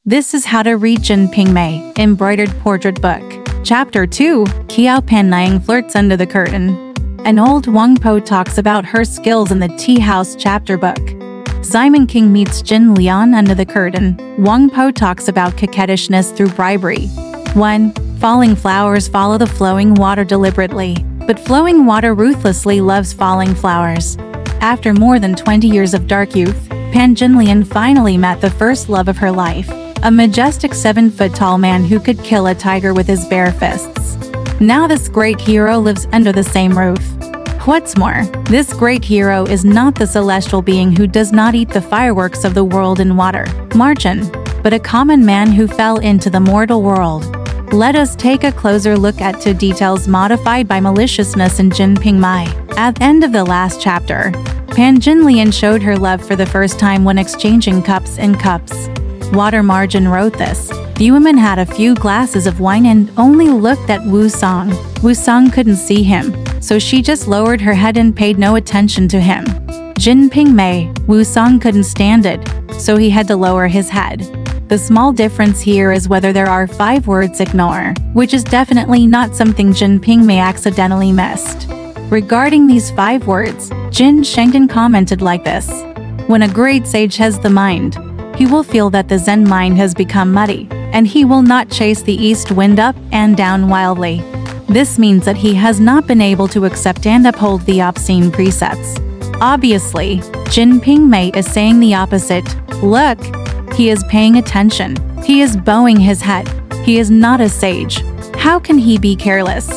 This is How to Read Jin Pingmei, Embroidered Portrait Book. Chapter 2, Kiao Pan Niang Flirts Under the Curtain. An old Wang Po talks about her skills in the Tea House chapter book. Simon King meets Jin Lian under the curtain. Wang Po talks about coquettishness through bribery. 1. Falling flowers follow the flowing water deliberately, but flowing water ruthlessly loves falling flowers. After more than 20 years of dark youth, Pan Jinlian finally met the first love of her life, a majestic 7-foot-tall man who could kill a tiger with his bare fists. Now this great hero lives under the same roof. What's more, this great hero is not the celestial being who does not eat the fireworks of the world in water, margin, but a common man who fell into the mortal world. Let us take a closer look at two details modified by maliciousness in Jin Pingmei. At the end of the last chapter, Pan Jinlian showed her love for the first time when exchanging cups in cups. Water Margin wrote this. The woman had a few glasses of wine and only looked at Wu Song. Wu Song couldn't see him, so she just lowered her head and paid no attention to him. Jin Pingmei, Wu Song couldn't stand it, so he had to lower his head. The small difference here is whether there are 5 words ignore, which is definitely not something Jin Pingmei accidentally missed. Regarding these 5 words, Jin Shengdan commented like this. When a great sage has the mind, he will feel that the Zen mind has become muddy, and he will not chase the east wind up and down wildly. This means that he has not been able to accept and uphold the obscene precepts. Obviously, Jin Pingmei is saying the opposite. Look, he is paying attention. He is bowing his head. He is not a sage. How can he be careless?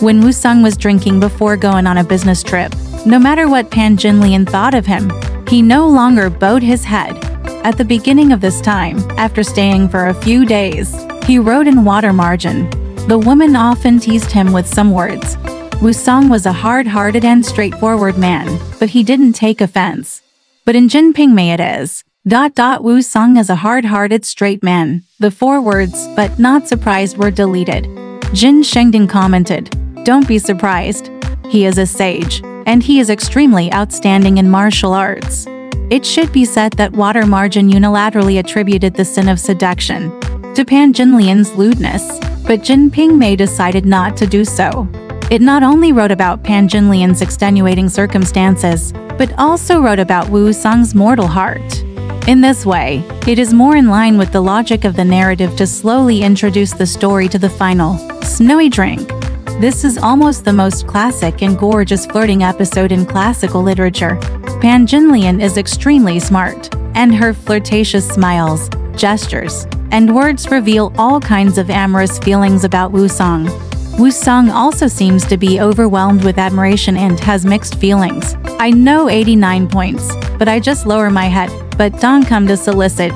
When Wu Song was drinking before going on a business trip, no matter what Pan Jinlian thought of him, he no longer bowed his head. At the beginning of this time, after staying for a few days, he wrote in Water Margin. The woman often teased him with some words. Wu Song was a hard-hearted and straightforward man, but he didn't take offense. But in Jin Pingmei it is. Wu Song is a hard-hearted straight man. The 4 words, but not surprised, were deleted. Jin Shengdan commented, "Don't be surprised. He is a sage, and he is extremely outstanding in martial arts." It should be said that Water Margin unilaterally attributed the sin of seduction to Pan Jinlian's lewdness, but Jin Pingmei decided not to do so. It not only wrote about Pan Jinlian's extenuating circumstances, but also wrote about Wu Song's mortal heart. In this way, it is more in line with the logic of the narrative to slowly introduce the story to the final, snowy drink. This is almost the most classic and gorgeous flirting episode in classical literature. Pan Jinlian is extremely smart, and her flirtatious smiles, gestures, and words reveal all kinds of amorous feelings about Wu Song. Wu Song also seems to be overwhelmed with admiration and has mixed feelings. I know 89 points, but I just lower my head, but don't come to solicit.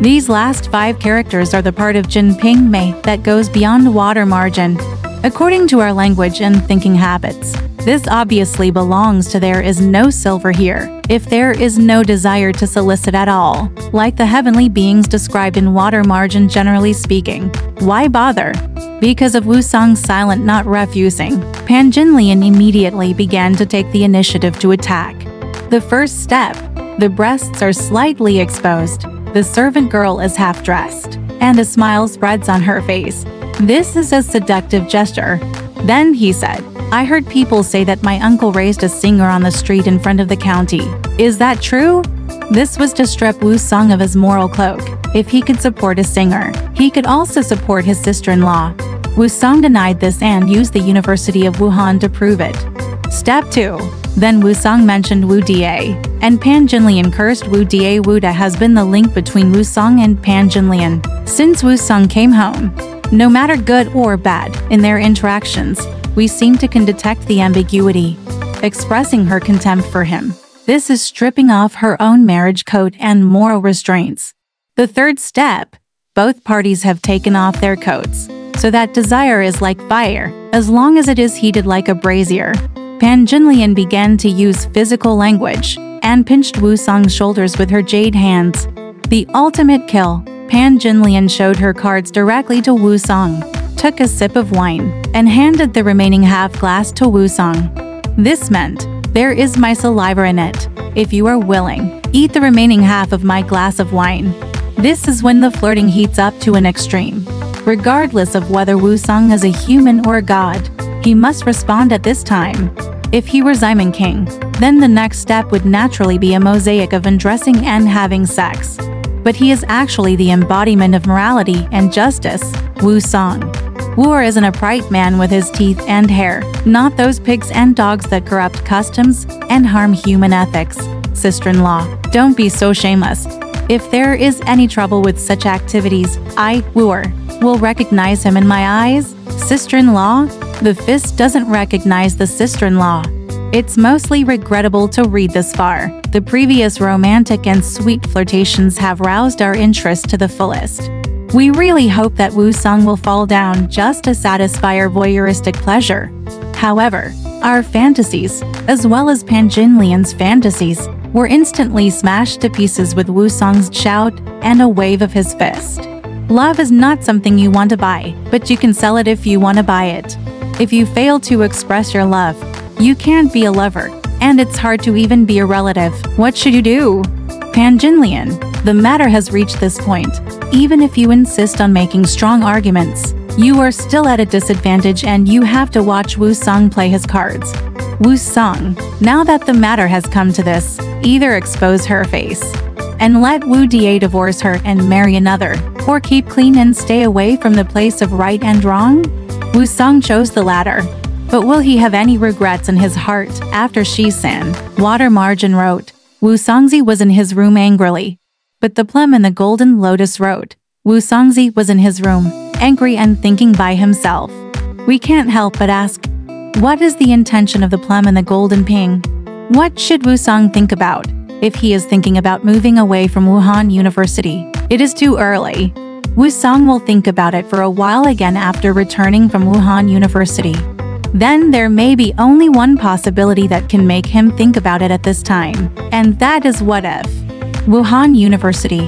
These last 5 characters are the part of Jin Pingmei that goes beyond Water Margin. According to our language and thinking habits, this obviously belongs to there is no silver here, if there is no desire to solicit at all, like the heavenly beings described in Water Margin. Generally speaking, why bother? Because of Wu Song's silent not refusing, Pan Jinlian immediately began to take the initiative to attack. The first step, the breasts are slightly exposed, the servant girl is half-dressed, and a smile spreads on her face. This is a seductive gesture. Then he said, "I heard people say that my uncle raised a singer on the street in front of the county. Is that true?" This was to strip Wu Song of his moral cloak. If he could support a singer, he could also support his sister-in-law. Wu Song denied this and used the University of Wuhan to prove it. Step 2. Then Wu Song mentioned Wu Da, and Pan Jinlian cursed Wu Da. Wu Da has been the link between Wu Song and Pan Jinlian since Wu Song came home. No matter good or bad in their interactions, we seem to can detect the ambiguity, expressing her contempt for him. This is stripping off her own marriage code and moral restraints. The third step, both parties have taken off their coats, so that desire is like fire, as long as it is heated like a brazier. Pan Jinlian began to use physical language, and pinched Wu Song's shoulders with her jade hands. The ultimate kill, Pan Jinlian showed her cards directly to Wu Song, took a sip of wine, and handed the remaining half-glass to Wu Song. This meant, "There is my saliva in it. If you are willing, eat the remaining half of my glass of wine." This is when the flirting heats up to an extreme. Regardless of whether Woo-sung is a human or a god, he must respond at this time. If he were Ximeng King, then the next step would naturally be a mosaic of undressing and having sex. But he is actually the embodiment of morality and justice, Woo-sung. Woo is an upright man with his teeth and hair, not those pigs and dogs that corrupt customs and harm human ethics. Sister-in-law, don't be so shameless. If there is any trouble with such activities, I, Woo, will recognize him in my eyes. Sister-in-law? The fist doesn't recognize the sister-in-law. It's mostly regrettable to read this far. The previous romantic and sweet flirtations have roused our interest to the fullest. We really hope that Woo-sung will fall down just to satisfy our voyeuristic pleasure. However, our fantasies, as well as Pan Jinlian's fantasies, were instantly smashed to pieces with Woo-sung's shout and a wave of his fist. Love is not something you want to buy, but you can sell it if you want to buy it. If you fail to express your love, you can't be a lover, and it's hard to even be a relative. What should you do? Pan Jinlian, the matter has reached this point. Even if you insist on making strong arguments, you are still at a disadvantage and you have to watch Woo-sung play his cards. Woo-sung, now that the matter has come to this, either expose her face and let Woo Da divorce her and marry another, or keep clean and stay away from the place of right and wrong? Woo-sung chose the latter. But will he have any regrets in his heart after Shi-san, Water Margin wrote? Woo-sungzi was in his room angrily. But the plum in the golden lotus wrote. Woo-sungzi was in his room, angry and thinking by himself. We can't help but ask, what is the intention of the plum in the golden ping? What should Woo-sung think about? If he is thinking about moving away from Wuhan University, it is too early. Woo-sung will think about it for a while again after returning from Wuhan University. Then there may be only one possibility that can make him think about it at this time, and that is what if. Wuhan University.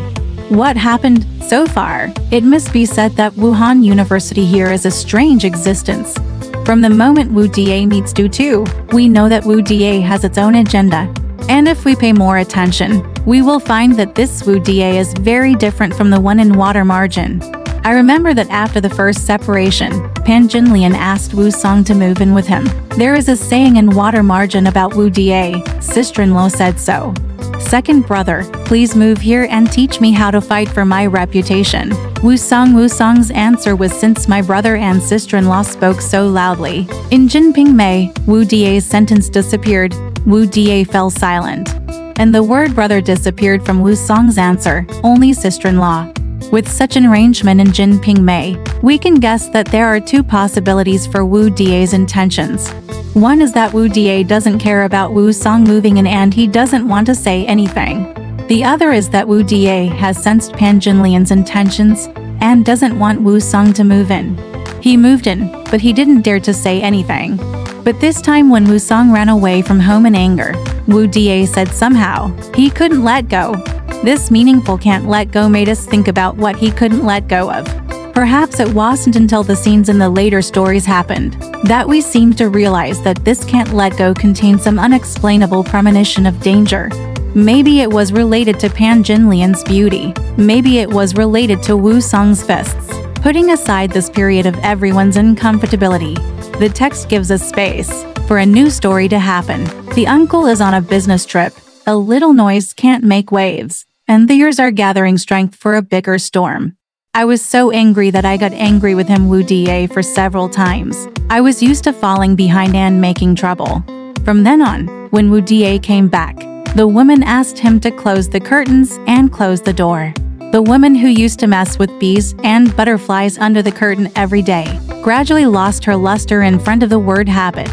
What happened so far? It must be said that Wuhan University here is a strange existence. From the moment Woo Da meets Du Tu, we know that Woo Da has its own agenda. And if we pay more attention, we will find that this Woo Da is very different from the one in Water Margin. I remember that after the first separation, Pan Jinlian asked Woo-sung to move in with him. There is a saying in Water Margin about Woo Da, sister-in-law said so. Second brother, please move here and teach me how to fight for my reputation. Woo-sung's answer was since my brother and sister-in-law spoke so loudly. In Jinping Mei, Woo Da's sentence disappeared. Woo Da fell silent. And the word brother disappeared from Woo-sung's answer, only sister-in-law. With such an arrangement in Jinping Mei, we can guess that there are two possibilities for Woo Da's intentions. One is that Woo Da doesn't care about Woo-sung moving in and he doesn't want to say anything. The other is that Woo Da has sensed Pan Jinlian's intentions and doesn't want Woo-sung to move in. He moved in, but he didn't dare to say anything. But this time when Woo-sung ran away from home in anger, Woo Da said somehow he couldn't let go. This meaningful can't let go made us think about what he couldn't let go of. Perhaps it wasn't until the scenes in the later stories happened that we seemed to realize that this can't let go contained some unexplainable premonition of danger. Maybe it was related to Pan Jinlian's beauty. Maybe it was related to Woo-sung's fists. Putting aside this period of everyone's uncomfortability, the text gives us space for a new story to happen. The uncle is on a business trip. A little noise can't make waves, and the years are gathering strength for a bigger storm. I was so angry that I got angry with him Woo Da for several times. I was used to falling behind and making trouble. From then on, when Woo Da came back, the woman asked him to close the curtains and close the door. The woman who used to mess with bees and butterflies under the curtain every day gradually lost her luster in front of the word habit.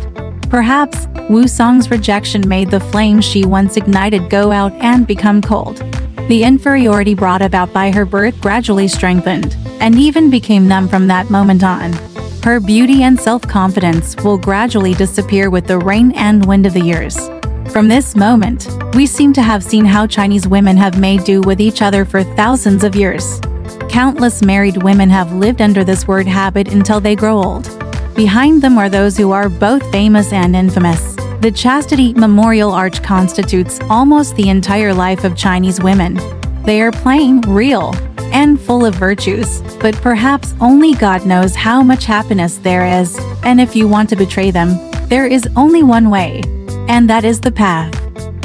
Perhaps Woo-sung's rejection made the flame she once ignited go out and become cold. The inferiority brought about by her birth gradually strengthened, and even became numb from that moment on. Her beauty and self-confidence will gradually disappear with the rain and wind of the years. From this moment, we seem to have seen how Chinese women have made do with each other for thousands of years. Countless married women have lived under this word habit until they grow old. Behind them are those who are both famous and infamous. The Chastity Memorial Arch constitutes almost the entire life of Chinese women. They are plain, real, and full of virtues, but perhaps only God knows how much happiness there is, and if you want to betray them, there is only one way, and that is the path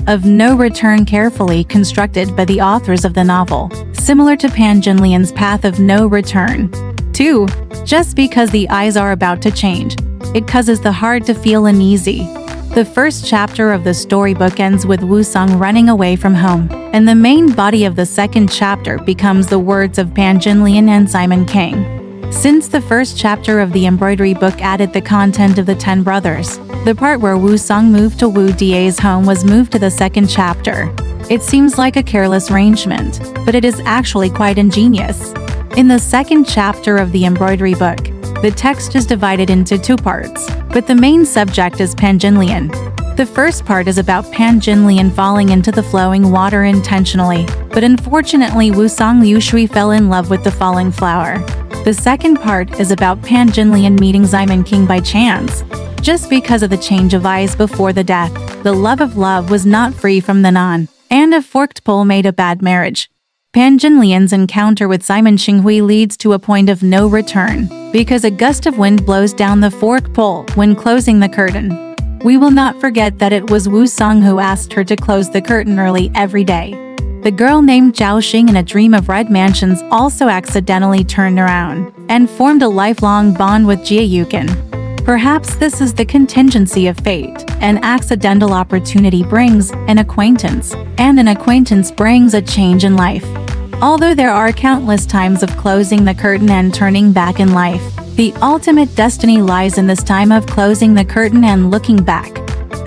of no return, carefully constructed by the authors of the novel, similar to Pan Jinlian's path of no return. 2. Just because the eyes are about to change, it causes the heart to feel uneasy. The first chapter of the storybook ends with Wusong running away from home, and the main body of the second chapter becomes the words of Pan Jinlian and Simon King. Since the first chapter of the embroidery book added the content of the 10 brothers, the part where Wusong moved to Wu Die's home was moved to the second chapter. It seems like a careless arrangement, but it is actually quite ingenious. In the second chapter of the embroidery book, the text is divided into 2 parts, but the main subject is Pan Jinlian. The first part is about Pan Jinlian falling into the flowing water intentionally, but unfortunately Wusong Liushui fell in love with the falling flower. The second part is about Pan Jinlian meeting Simon King by chance. Just because of the change of eyes before the death, the love of love was not free from the non, and a forked pole made a bad marriage. Pan Jinlian's encounter with Simon Qinghui leads to a point of no return, because a gust of wind blows down the forked pole when closing the curtain. We will not forget that it was Wusong who asked her to close the curtain early every day. The girl named Zhao Xing in A Dream of Red Mansions also accidentally turned around and formed a lifelong bond with Jia Yukin. Perhaps this is the contingency of fate. An accidental opportunity brings an acquaintance, and an acquaintance brings a change in life. Although there are countless times of closing the curtain and turning back in life, the ultimate destiny lies in this time of closing the curtain and looking back.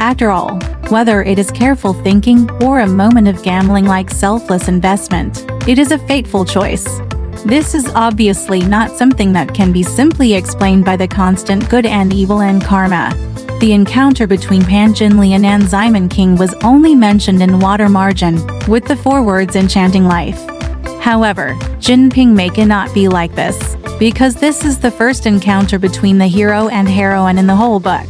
After all, whether it is careful thinking or a moment of gambling like selfless investment, it is a fateful choice. This is obviously not something that can be simply explained by the constant good and evil and karma. The encounter between Pan Jinlian and Simon King was only mentioned in water margin, with the 4 words enchanting life. However, Jin Pingmei cannot be like this, because this is the first encounter between the hero and heroine in the whole book.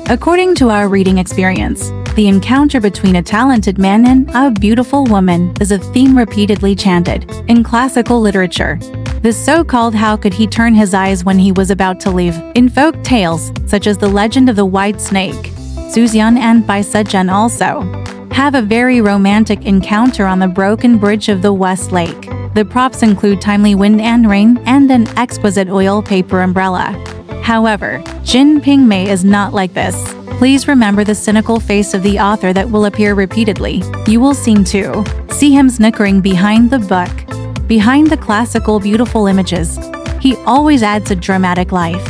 According to our reading experience, the encounter between a talented man and a beautiful woman is a theme repeatedly chanted in classical literature. The so-called "how could he turn his eyes when he was about to leave" in folk tales, such as the legend of the White Snake, Suxian and Bai Sezhen also have a very romantic encounter on the broken bridge of the West Lake. The props include timely wind and rain and an exquisite oil paper umbrella. However, Jin Pingmei is not like this. Please remember the cynical face of the author that will appear repeatedly. You will seem to see him snickering behind the book. Behind the classical beautiful images, he always adds a dramatic life.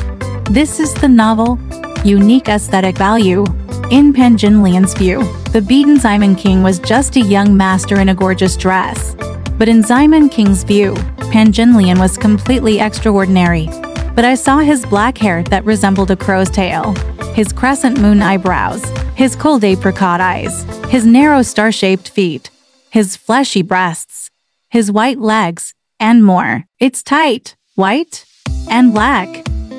This is the novel unique aesthetic value. In Pan Jinlian's view, the beaten Simon King was just a young master in a gorgeous dress. But in Simon King's view, Pan Jinlian was completely extraordinary. But I saw his black hair that resembled a crow's tail, his crescent moon eyebrows, his cold apricot eyes, his narrow star-shaped feet, his fleshy breasts, his white legs, and more. It's tight, white, and black.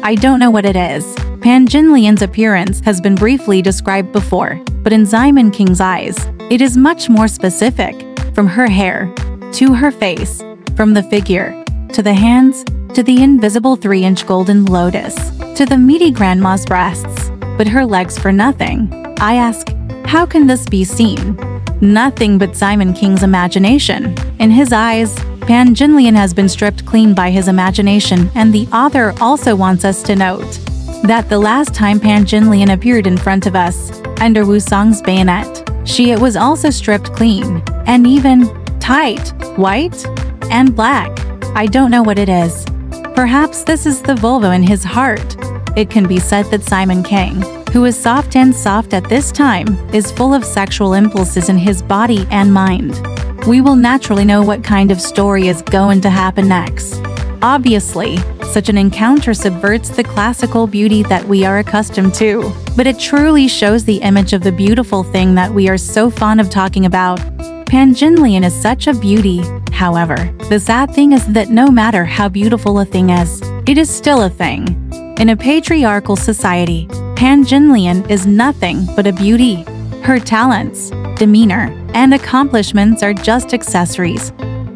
I don't know what it is. Pan Jinlian's appearance has been briefly described before, but in Simon King's eyes, it is much more specific. From her hair, to her face, from the figure, to the hands, to the invisible 3-inch golden lotus, to the meaty grandma's breasts, but her legs for nothing. I ask, how can this be seen? Nothing but Simon King's imagination. In his eyes, Pan Jinlian has been stripped clean by his imagination, and the author also wants us to note that the last time Pan Jinlian appeared in front of us, under Wusong's bayonet, she was also stripped clean, and even tight, white, and black. I don't know what it is. Perhaps this is the Volvo in his heart. It can be said that Simon King, who is soft at this time, is full of sexual impulses in his body and mind. We will naturally know what kind of story is going to happen next. Obviously, such an encounter subverts the classical beauty that we are accustomed to, but it truly shows the image of the beautiful thing that we are so fond of talking about. Pan Jinlian is such a beauty. However, the sad thing is that no matter how beautiful a thing is, it is still a thing. In a patriarchal society, Pan Jinlian is nothing but a beauty. Her talents, demeanor, and accomplishments are just accessories.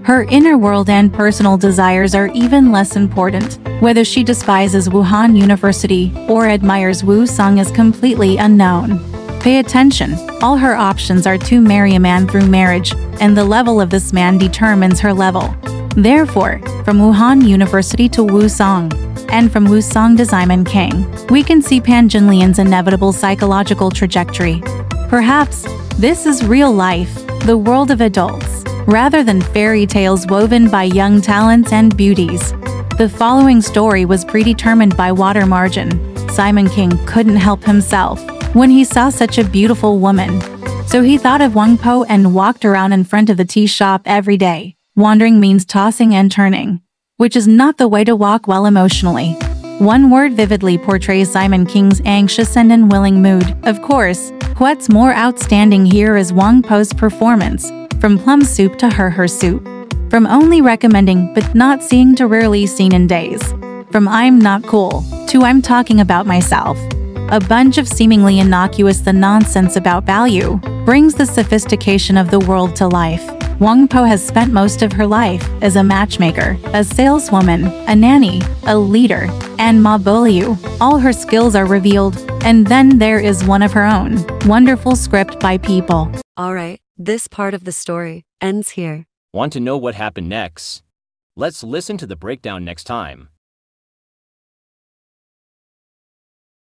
Her inner world and personal desires are even less important. Whether she despises Wuhan University or admires Wu Song is completely unknown. Pay attention, all her options are to marry a man through marriage, and the level of this man determines her level. Therefore, from Wuhan University to Wu Song, and from Wu Song to Simon King, we can see Pan Junlian's inevitable psychological trajectory. Perhaps, this is real life, the world of adults, rather than fairy tales woven by young talents and beauties. The following story was predetermined by water margin. Simon King couldn't help himself when he saw such a beautiful woman. So he thought of Wang Po and walked around in front of the tea shop every day. Wandering means tossing and turning, which is not the way to walk well emotionally. One word vividly portrays Simon King's anxious and unwilling mood. Of course, what's more outstanding here is Wang Po's performance, from plum soup to her soup. From only recommending but not seeing to rarely seen in days. From I'm not cool to I'm talking about myself. A bunch of seemingly innocuous the nonsense about value brings the sophistication of the world to life. Wang Po has spent most of her life as a matchmaker, a saleswoman, a nanny, a leader, and Ma Boliu. All her skills are revealed, and then there is one of her own. Wonderful script by people. Alright, this part of the story ends here. Want to know what happened next? Let's listen to the breakdown next time.